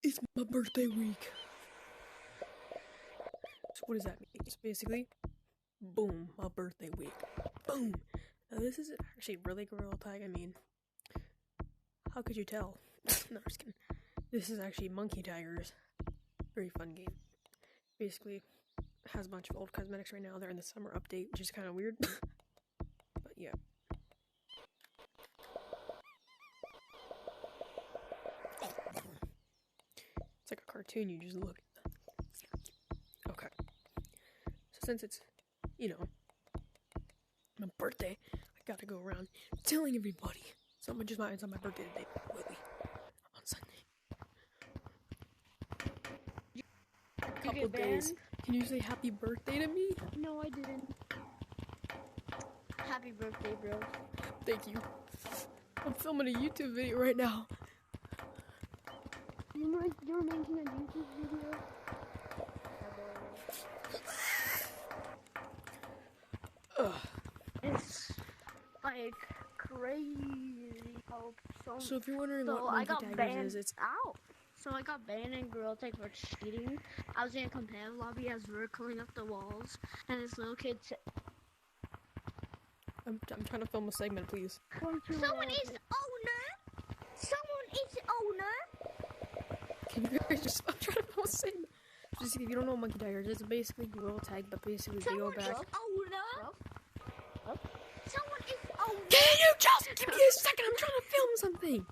It's my birthday week. So what does that mean? It's basically, boom, my birthday week. Boom. Now this is actually really Gorilla Tag. I mean, how could you tell? No, just kidding. This is actually Monkey Tigers. Very fun game. Basically, has a bunch of old cosmetics right now. They're in the summer update, which is kind of weird. But yeah. It's like a cartoon, you just look at them. Okay. So since it's, my birthday, I gotta go around telling everybody. Someone just might, it's on my birthday today, Willie. On Sunday. A couple of days. Can you say happy birthday to me? No, I didn't. Happy birthday, bro. Thank you. I'm filming a YouTube video right now. You're making a YouTube video? Ugh. It's like crazy how So if you're wondering so what I got Monkey Tigers banned is, it's out. So I got banned in Gorilla Tag for cheating. I was in a competitive lobby as we were cleaning up the walls, and this little kid said, I'm trying to film a segment, please. "Someone is owner. Someone is owner." Can you guys just? I'm trying to film a segment. Just if you don't know what Monkey Tigers, it's basically Gorilla Tag, but basically they go Someone back. is owner. Someone is owner. Can you just give me a second? I'm trying to film something.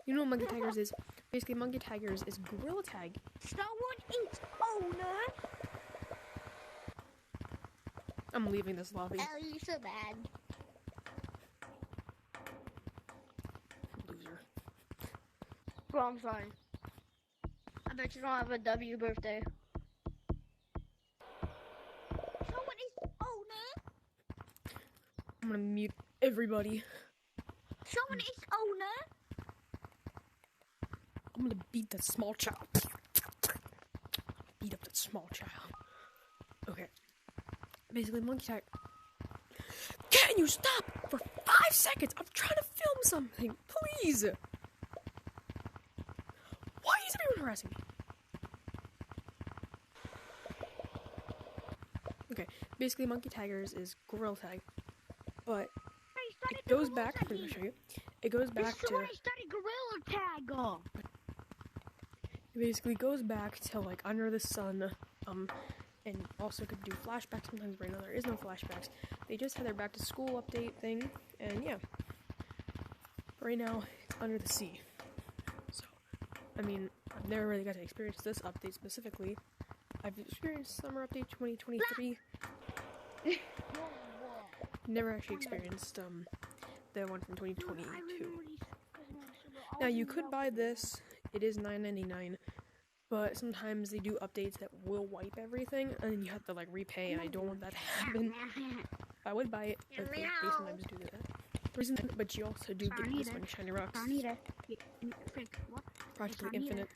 You know what Monkey Tigers is? Basically, Monkey Tigers is Gorilla Tag. Someone is owner. I'm leaving this lobby. Oh, you're so bad. Loser. Bro, I'm sorry. I bet you don't have a W birthday. Someone is owner. I'm gonna mute everybody. Someone is owner. I'm gonna beat that small child. Beat up that small child. Okay. Basically, Monkey Tag. Can you stop for 5 seconds? I'm trying to film something. Please. Why is everyone harassing me? Okay. Basically, Monkey Tigers is Gorilla Tag. But it goes back. I'm gonna show you. It goes back This is to. where I started Gorilla Tag. It basically goes back to like Under the Sun, and also could do flashbacks sometimes. Right now there is no flashbacks. They just had their back to school update thing, and yeah. Right now it's Under the Sea. So, I mean, I've never really got to experience this update specifically. I've experienced Summer Update 2023. Never actually experienced the one from 2022. Now you could buy this. It is $9.99, but sometimes they do updates that will wipe everything, and then you have to like repay. And I don't want that to happen. I would buy it, but they sometimes do that. But you also do get this many shiny rocks. Practically infinite.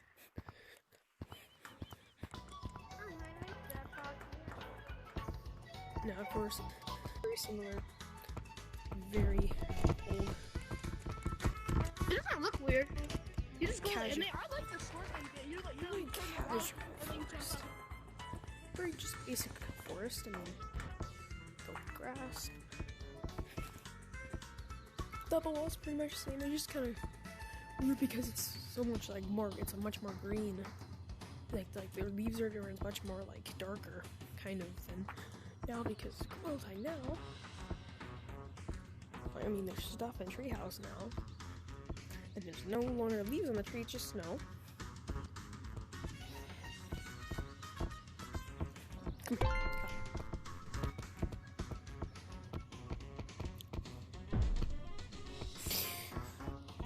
Now, of course, very similar, very old. It doesn't look weird. You just go Casual. and they are like the short ones. You're like Casual forest. Very just basic forest. I mean, the grass. Double wall's pretty much the same. It's just kind of weird because it's so much like more. It's a much more green. Like their leaves are much more like darker, kind of than now because Gorilla Tag now. I mean, there's stuff in Treehouse now. And there's no longer leaves on the tree, it's just snow. Come here.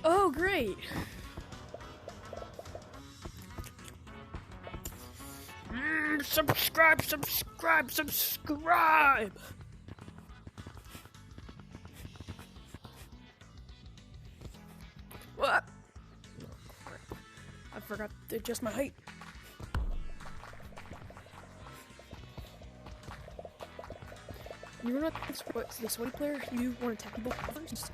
Oh, great! Subscribe! What? Oh, crap. I forgot to adjust my height. You're not the sweaty player. You want to attack people first.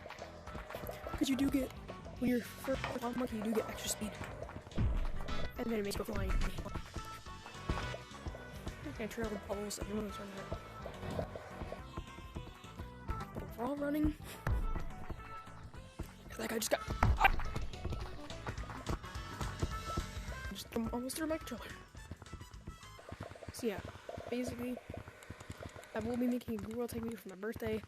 Because you do get, when you're first on monkey, you do get extra speed. and then it makes you go flying. Okay, trail the bubbles. I don't know what's on that. We're all running. Like I just got. I'm almost through my controller. So yeah, basically, I will be making a Google World Take Me for my birthday.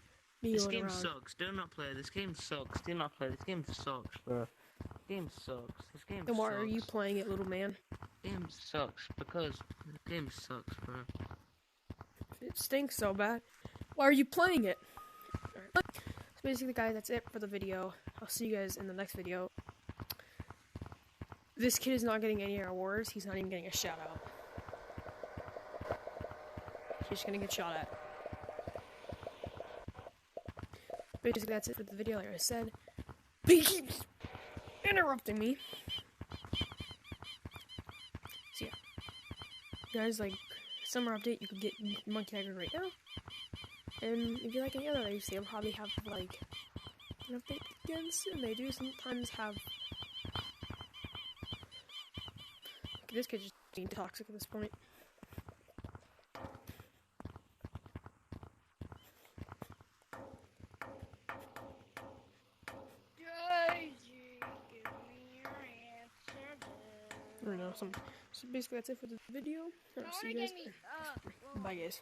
This game sucks. Do not play. This game sucks. Do not play. This game sucks, bro. This game sucks. This game Then why sucks. are you playing it, little man? This game sucks because this game sucks, bro. It stinks so bad. Why are you playing it? Alright. So basically, guys, that's it for the video. I'll see you guys in the next video. This kid is not getting any awards. He's not even getting a shout out. He's just gonna get shot at. Basically, that's it for the video, like I said. But he keeps interrupting me. So yeah. Guys, like, summer update, you can get Monkey Tiger right now. And if you like any other race, they'll probably have, like, an update again soon. They do sometimes have... This kid's just being toxic at this point. I don't know, so basically that's it for the video. I'll see you guys. Bye guys.